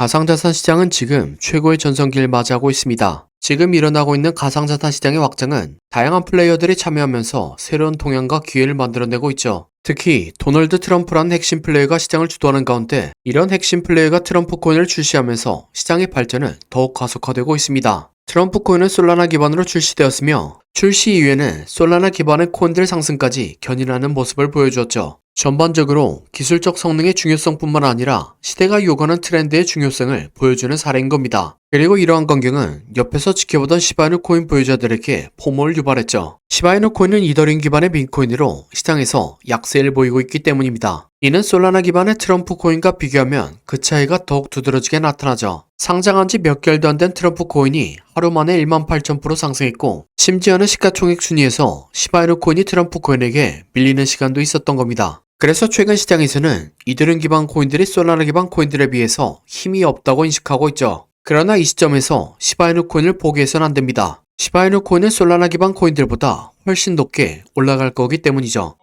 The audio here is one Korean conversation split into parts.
가상자산 시장은 지금 최고의 전성기를 맞이하고 있습니다. 지금 일어나고 있는 가상자산 시장의 확장은 다양한 플레이어들이 참여하면서 새로운 동향과 기회를 만들어내고 있죠. 특히 도널드 트럼프라는 핵심 플레이어가 시장을 주도하는 가운데 이런 핵심 플레이어가 트럼프 코인을 출시하면서 시장의 발전은 더욱 가속화되고 있습니다. 트럼프 코인은 솔라나 기반으로 출시되었으며 출시 이후에는 솔라나 기반의 코인들 상승까지 견인하는 모습을 보여주었죠. 전반적으로 기술적 성능의 중요성뿐만 아니라 시대가 요구하는 트렌드의 중요성을 보여주는 사례인 겁니다. 그리고 이러한 광경은 옆에서 지켜보던 시바이누 코인 보유자들에게 포모를 유발했죠. 시바이누 코인은 이더리움 기반의 빈코인으로 시장에서 약세를 보이고 있기 때문입니다. 이는 솔라나 기반의 트럼프 코인과 비교하면 그 차이가 더욱 두드러지게 나타나죠. 상장한 지 몇 개월도 안 된 트럼프 코인이 하루 만에 18,000% 상승했고 심지어는 시가총액 순위에서 시바이누 코인이 트럼프 코인에게 밀리는 시간도 있었던 겁니다. 그래서 최근 시장에서는 이더리움 기반 코인들이 솔라나 기반 코인들에 비해서 힘이 없다고 인식하고 있죠. 그러나 이 시점에서 시바이누 코인을 포기해서는 안 됩니다. 시바이누 코인은 솔라나 기반 코인들보다 훨씬 높게 올라갈 거기 때문이죠.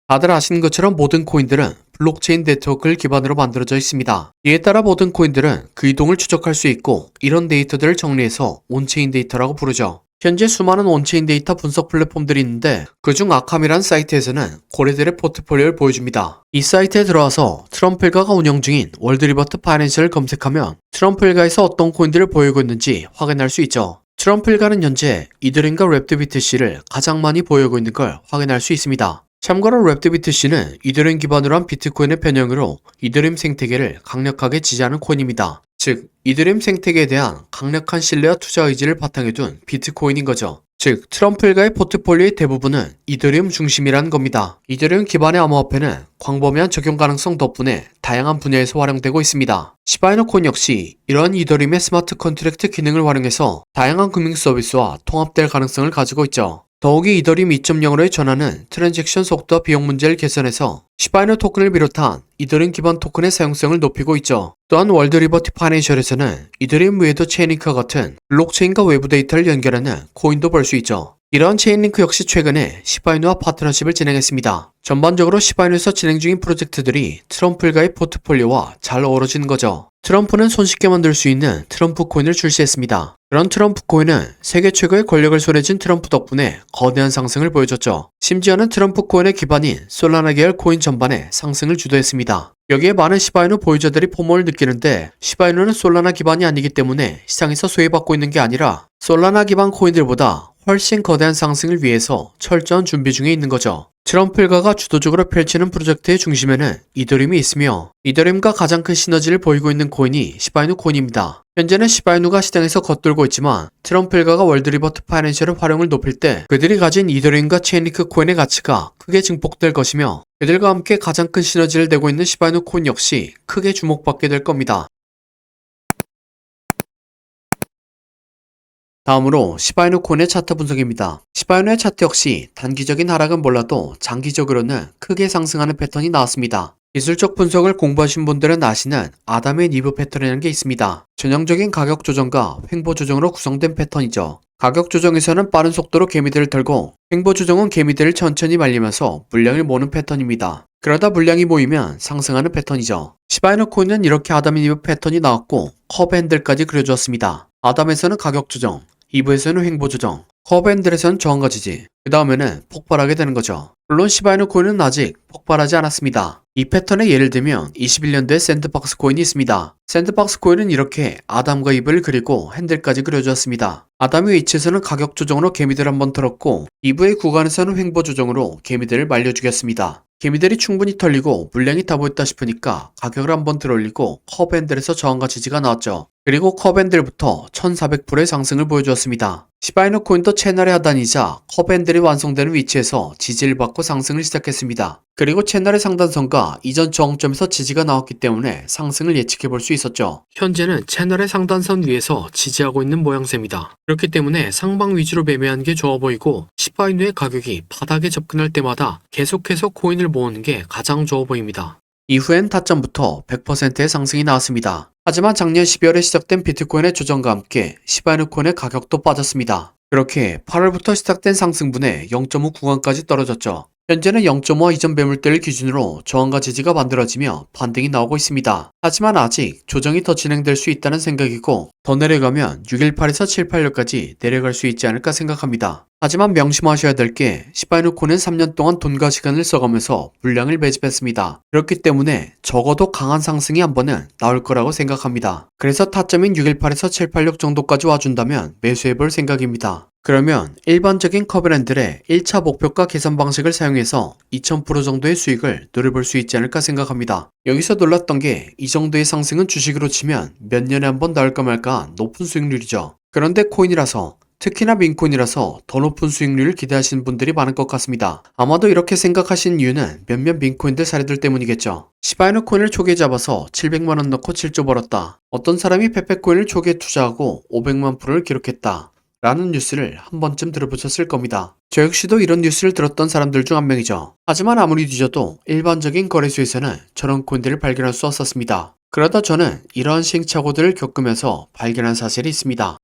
다들 아시는 것처럼 모든 코인들은 블록체인 네트워크를 기반으로 만들어져 있습니다. 이에 따라 모든 코인들은 그 이동을 추적할 수 있고 이런 데이터들을 정리해서 온체인 데이터라고 부르죠. 현재 수많은 온체인 데이터 분석 플랫폼들이 있는데 그중 아캄이라는 사이트에서는 고래들의 포트폴리오를 보여줍니다. 이 사이트에 들어와서 트럼프 일가가 운영 중인 월드리버트 파이낸셜을 검색하면 트럼프 일가에서 어떤 코인들을 보이고 있는지 확인할 수 있죠. 트럼프 일가는 현재 이더리움과 랩드비트C를 가장 많이 보이고 있는 걸 확인할 수 있습니다. 참고로 랩드비트C는 이더리움 기반으로 한 비트코인의 변형으로 이더리움 생태계를 강력하게 지지하는 코인입니다. 즉, 이더리움 생태계에 대한 강력한 신뢰와 투자 의지를 바탕에 둔 비트코인인 거죠. 즉, 트럼프 일가의 포트폴리오의 대부분은 이더리움 중심이라는 겁니다. 이더리움 기반의 암호화폐는 광범위한 적용 가능성 덕분에 다양한 분야에서 활용되고 있습니다. 시바이누 코인 역시 이러한 이더리움의 스마트 컨트랙트 기능을 활용해서 다양한 금융 서비스와 통합될 가능성을 가지고 있죠. 더욱이 이더리움 2.0으로의 전환은 트랜잭션 속도와 비용 문제를 개선해서 시바이누 토큰을 비롯한 이더리움 기반 토큰의 사용성을 높이고 있죠. 또한 월드리버티 파이낸셜에서는 이더리움 외에도 체인링크와 같은 블록체인과 외부 데이터를 연결하는 코인도 볼 수 있죠. 이러한 체인링크 역시 최근에 시바이누와 파트너십을 진행했습니다. 전반적으로 시바이누에서 진행 중인 프로젝트들이 트럼프 일가의 포트폴리오와 잘 어우러지는 거죠. 트럼프는 손쉽게 만들 수 있는 트럼프 코인을 출시했습니다. 그런 트럼프 코인은 세계 최고의 권력을 손에 쥔 트럼프 덕분에 거대한 상승을 보여줬죠. 심지어는 트럼프 코인의 기반인 솔라나 계열 코인 전반에 상승을 주도했습니다. 여기에 많은 시바이누 보유자들이 포모를 느끼는데 시바이누는 솔라나 기반이 아니기 때문에 시장에서 수혜받고 있는 게 아니라 솔라나 기반 코인들보다 훨씬 거대한 상승을 위해서 철저한 준비 중에 있는 거죠. 트럼프 일가가 주도적으로 펼치는 프로젝트의 중심에는 이더리움이 있으며 이더리움과 가장 큰 시너지를 보이고 있는 코인이 시바이누 코인입니다. 현재는 시바이누가 시장에서 겉돌고 있지만 트럼프 일가가 월드리버트 파이낸셜의 활용을 높일 때 그들이 가진 이더리움과 체인링크 코인의 가치가 크게 증폭될 것이며 그들과 함께 가장 큰 시너지를 내고 있는 시바이누 코인 역시 크게 주목받게 될 겁니다. 다음으로 시바이누 코인의 차트 분석입니다. 시바이누의 차트 역시 단기적인 하락은 몰라도 장기적으로는 크게 상승하는 패턴이 나왔습니다. 기술적 분석을 공부하신 분들은 아시는 아담의 니브 패턴이라는 게 있습니다. 전형적인 가격 조정과 횡보 조정으로 구성된 패턴이죠. 가격 조정에서는 빠른 속도로 개미들을 털고 횡보 조정은 개미들을 천천히 말리면서 물량을 모으는 패턴입니다. 그러다 물량이 모이면 상승하는 패턴이죠. 시바이누 코인은 이렇게 아담의 니브 패턴이 나왔고 커브 핸들까지 그려주었습니다. 아담에서는 가격 조정, 이브에서는 횡보 조정, 커브 핸들에서는 저항과 지지, 그 다음에는 폭발하게 되는 거죠. 물론 시바이누 코인은 아직 폭발하지 않았습니다. 이 패턴에 예를 들면 21년도에 샌드박스 코인이 있습니다. 샌드박스 코인은 이렇게 아담과 이브를 그리고 핸들까지 그려주었습니다. 아담의 위치에서는 가격 조정으로 개미들을 한번 털었고 이브의 구간에서는 횡보 조정으로 개미들을 말려 죽였습니다. 개미들이 충분히 털리고 물량이 다 모였다 싶으니까 가격을 한번 들어올리고 커브 핸들에서 저항과 지지가 나왔죠. 그리고 커브 핸들부터 1400%의 상승을 보여주었습니다. 시바이누 코인도 채널의 하단이자 커브 핸들이 완성되는 위치에서 지지를 받고 상승을 시작했습니다. 그리고 채널의 상단선과 이전 저항점에서 지지가 나왔기 때문에 상승을 예측해 볼 수 있었죠. 현재는 채널의 상단선 위에서 지지하고 있는 모양새입니다. 그렇기 때문에 상방 위주로 매매하는 게 좋아 보이고 시바이누의 가격이 바닥에 접근할 때마다 계속해서 코인을 모으는 게 가장 좋아 보입니다. 이후엔 타점부터 100%의 상승이 나왔습니다. 하지만 작년 12월에 시작된 비트코인의 조정과 함께 시바이누 코인의 가격도 빠졌습니다. 그렇게 8월부터 시작된 상승분에 0.5 구간까지 떨어졌죠. 현재는 0.5와 이전 매물대를 기준으로 저항과 지지가 만들어지며 반등이 나오고 있습니다. 하지만 아직 조정이 더 진행될 수 있다는 생각이고 더 내려가면 618에서 786까지 내려갈 수 있지 않을까 생각합니다. 하지만 명심하셔야 될 게 시바이누코는 3년 동안 돈과 시간을 써가면서 물량을 매집했습니다. 그렇기 때문에 적어도 강한 상승이 한 번은 나올 거라고 생각합니다. 그래서 타점인 618에서 786 정도까지 와준다면 매수해볼 생각입니다. 그러면 일반적인 커브랜들의 1차 목표가 계산 방식을 사용해서 2000% 정도의 수익을 노려볼 수 있지 않을까 생각합니다. 여기서 놀랐던 게 이 정도의 상승은 주식으로 치면 몇 년에 한 번 나올까 말까 높은 수익률이죠. 그런데 코인이라서 특히나 민코인이라서 더 높은 수익률을 기대하시는 분들이 많을 것 같습니다. 아마도 이렇게 생각하신 이유는 몇몇 민코인들 사례들 때문이겠죠. 시바이누 코인을 초기에 잡아서 700만원 넣고 7조 벌었다. 어떤 사람이 페페코인을 초기에 투자하고 500만 프로를 기록했다. 라는 뉴스를 한 번쯤 들어보셨을 겁니다. 저 역시도 이런 뉴스를 들었던 사람들 중 한 명이죠. 하지만 아무리 뒤져도 일반적인 거래소에서는 저런 코인들을 발견할 수 없었습니다. 그러다 저는 이러한 시행착오들을 겪으면서 발견한 사실이 있습니다.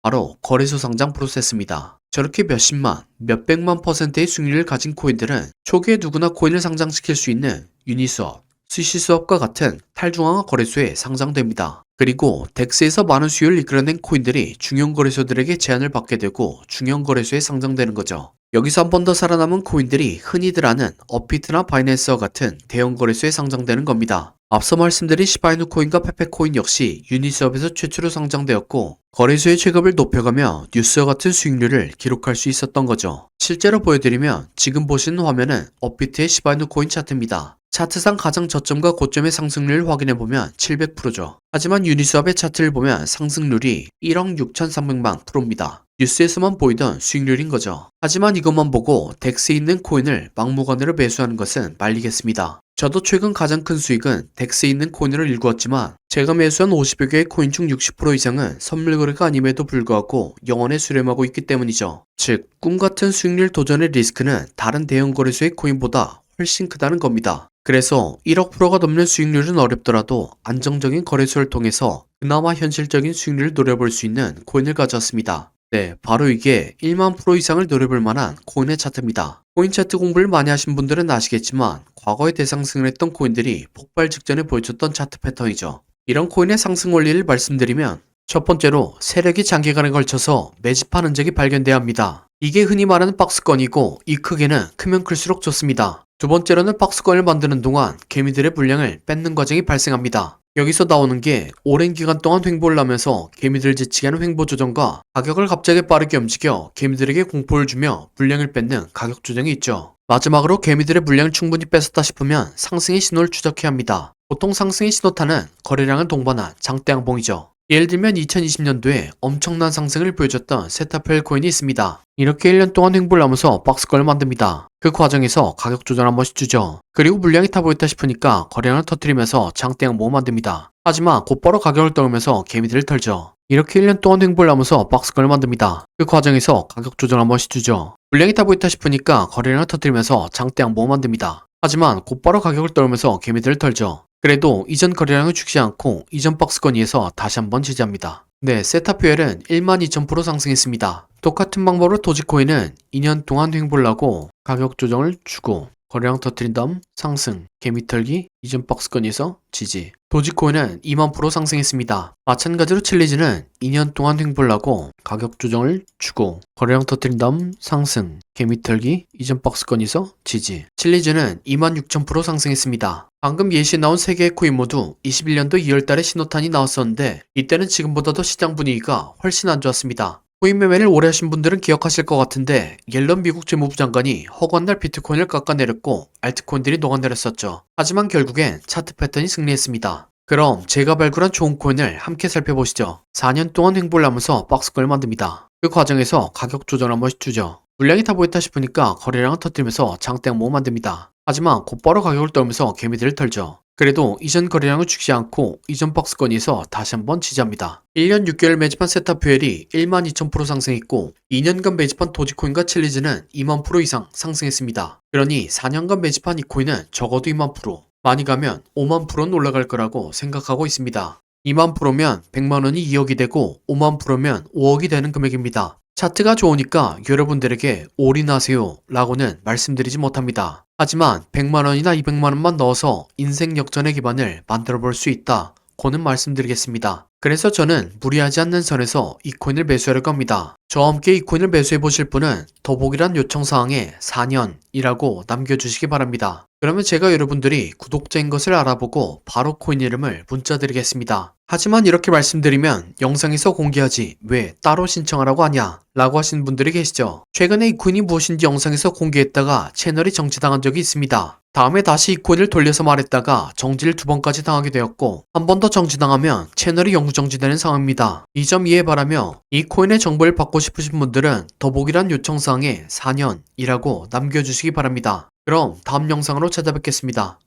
바로 거래소 상장 프로세스입니다. 저렇게 몇십만, 몇백만 %의 수익률을 가진 코인들은 초기에 누구나 코인을 상장시킬 수 있는 유니스왑, 스시스왑과 같은 탈중앙화 거래소에 상장됩니다. 그리고 덱스에서 많은 수요를 이끌어낸 코인들이 중형 거래소들에게 제한을 받게 되고 중형 거래소에 상장되는 거죠. 여기서 한 번 더 살아남은 코인들이 흔히들 아는 업비트나 바이낸스와 같은 대형 거래소에 상장되는 겁니다. 앞서 말씀드린 시바이누 코인과 페페코인 역시 유니스왑에서 최초로 상장되었고 거래소의 체급을 높여가며 뉴스와 같은 수익률을 기록할 수 있었던 거죠. 실제로 보여드리면 지금 보시는 화면은 업비트의 시바이누 코인 차트입니다. 차트상 가장 저점과 고점의 상승률을 확인해보면 700%죠. 하지만 유니스왑의 차트를 보면 상승률이 1억 6,300만 프로입니다. 뉴스에서만 보이던 수익률인 거죠. 하지만 이것만 보고 덱스에 있는 코인을 막무가내로 매수하는 것은 말리겠습니다. 저도 최근 가장 큰 수익은 덱스에 있는 코인으로 일구었지만 제가 매수한 50여 개의 코인 중 60% 이상은 선물 거래가 아님에도 불구하고 영원에 수렴하고 있기 때문이죠. 즉, 꿈같은 수익률 도전의 리스크는 다른 대형 거래소의 코인보다 훨씬 크다는 겁니다. 그래서 1억 프로가 넘는 수익률은 어렵더라도 안정적인 거래소를 통해서 그나마 현실적인 수익률을 노려볼 수 있는 코인을 가져왔습니다. 네, 바로 이게 1만 프로 이상을 노려볼 만한 코인의 차트입니다. 코인 차트 공부를 많이 하신 분들은 아시겠지만 과거에 대상승을 했던 코인들이 폭발 직전에 보여줬던 차트 패턴이죠. 이런 코인의 상승 원리를 말씀드리면 첫 번째로 세력이 장기간에 걸쳐서 매집한 흔적이 발견돼야 합니다. 이게 흔히 말하는 박스권이고 이 크기는 크면 클수록 좋습니다. 두 번째로는 박스권을 만드는 동안 개미들의 물량을 뺏는 과정이 발생합니다. 여기서 나오는 게 오랜 기간 동안 횡보를 하면서 개미들을 지치게 하는 횡보 조정과 가격을 갑자기 빠르게 움직여 개미들에게 공포를 주며 물량을 뺏는 가격 조정이 있죠. 마지막으로 개미들의 물량을 충분히 뺏었다 싶으면 상승의 신호를 추적해야 합니다. 보통 상승의 신호탄은 거래량을 동반한 장대 양봉이죠. 예를 들면 2020년도에 엄청난 상승을 보여줬던 세타펠 코인이 있습니다. 이렇게 1년 동안 횡보를 하면서 박스권을 만듭니다. 그 과정에서 가격 조정 한 번씩 주죠. 그리고 물량이 타 보였다 싶으니까 거래량을 터뜨리면서 장대 양봉을 만듭니다. 하지만 곧바로 가격을 떨면서 개미들을 털죠. 이렇게 1년 동안 횡보를 하면서 박스권을 만듭니다. 그 과정에서 가격 조정 한 번씩 주죠. 물량이 타 보였다 싶으니까 거래량을 터뜨리면서 장대 양봉을 만듭니다. 하지만 곧바로 가격을 떨면서 개미들을 털죠. 그래도 이전 거래량을 죽지 않고 이전 박스권 위에서 다시 한번 지지합니다. 네, 세타퓨엘은 12,000% 상승했습니다. 똑같은 방법으로 도지코인은 2년 동안 횡보를 하고 가격 조정을 주고 거래량 터뜨린 다음 상승, 개미 털기, 이전 박스권에서 지지. 도지코인은 2만 프로 상승했습니다. 마찬가지로 칠리즈는 2년 동안 횡보를 하고 가격 조정을 주고 거래량 터뜨린 다음 상승, 개미 털기, 이전 박스권에서 지지. 칠리즈는 26,000% 상승했습니다. 방금 예시에 나온 3개의 코인 모두 21년도 2월달에 신호탄이 나왔었는데 이때는 지금보다도 시장 분위기가 훨씬 안 좋았습니다. 코인 매매를 오래 하신 분들은 기억하실 것 같은데 옐런 미국 재무부 장관이 허구한 비트코인을 깎아내렸고 알트코인들이 녹아내렸었죠. 하지만 결국엔 차트 패턴이 승리했습니다. 그럼 제가 발굴한 좋은 코인을 함께 살펴보시죠. 4년 동안 횡보를 하면서 박스권을 만듭니다. 그 과정에서 가격 조정 한 번씩 주죠. 물량이 타 보였다 싶으니까 거래량을 터뜨리면서 장대 양봉을 만듭니다. 하지만 곧바로 가격을 떨면서 개미들을 털죠. 그래도 이전 거래량을 죽지 않고 이전 박스권에서 다시 한번 지지합니다. 1년 6개월 매집한 세타퓨엘이 12,000% 상승했고 2년간 매집한 도지코인과 칠리즈는 2만 프로 이상 상승했습니다. 그러니 4년간 매집한 이 코인은 적어도 2만 프로, 많이 가면 5만 프로는 올라갈 거라고 생각하고 있습니다. 2만 프로면 100만 원이 2억이 되고 5만 프로면 5억이 되는 금액입니다. 차트가 좋으니까 여러분들에게 올인하세요 라고는 말씀드리지 못합니다. 하지만 100만원이나 200만원만 넣어서 인생 역전의 기반을 만들어 볼 수 있다 고는 말씀드리겠습니다. 그래서 저는 무리하지 않는 선에서 이 코인을 매수하려고 합니다. 저와 함께 이 코인을 매수해 보실 분은 더보기란 요청사항에 4년이라고 남겨주시기 바랍니다. 그러면 제가 여러분들이 구독자인 것을 알아보고 바로 코인 이름을 문자 드리겠습니다. 하지만 이렇게 말씀드리면 영상에서 공개하지 왜 따로 신청하라고 하냐 라고 하시는 분들이 계시죠. 최근에 이 코인이 무엇인지 영상에서 공개했다가 채널이 정지당한 적이 있습니다. 다음에 다시 이 코인을 돌려서 말했다가 정지를 2번까지 당하게 되었고 한 번 더 정지당하면 채널이 영구 정지되는 상황입니다. 이 점 이해 바라며 이 코인의 정보를 받고 싶으신 분들은 더보기란 요청사항에 4년이라고 남겨주시기 바랍니다. 그럼 다음 영상으로 찾아뵙겠습니다.